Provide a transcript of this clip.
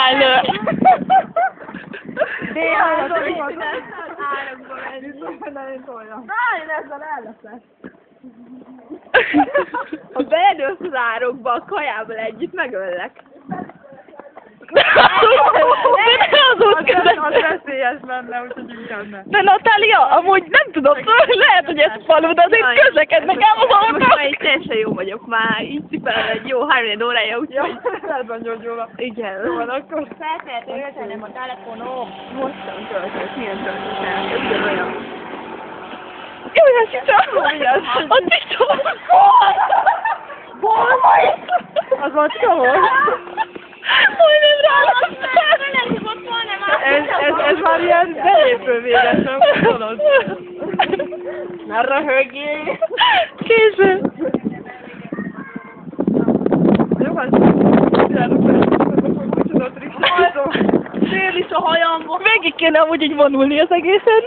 állő. Ha beledőlsz az árokba, a kajával együtt megöllek. Az veszélyes benne, úgyhogy inkább ne. De Natália, amúgy nem tudom, lehet, hogy ez falu, de azért közlekednek ám az Most autók. már így teljesen jó vagyok, már így cipelem egy jó 3 órája, úgyhogy... Szerben gyógyulva. Igen. Jó van, akkor. Feltehet öltenem a telefonom. Mostan töltött, milyen töltött? Ugyanolyan. Jó, ez itt a TikTok. Az macska volt? Majdnem rá. Ez már ilyen belépő véges, nem tudod? Ne röhögjél! Késő. Jó, van. Fél is a hajamban. Végig kéne amúgy így vonulni az egészen.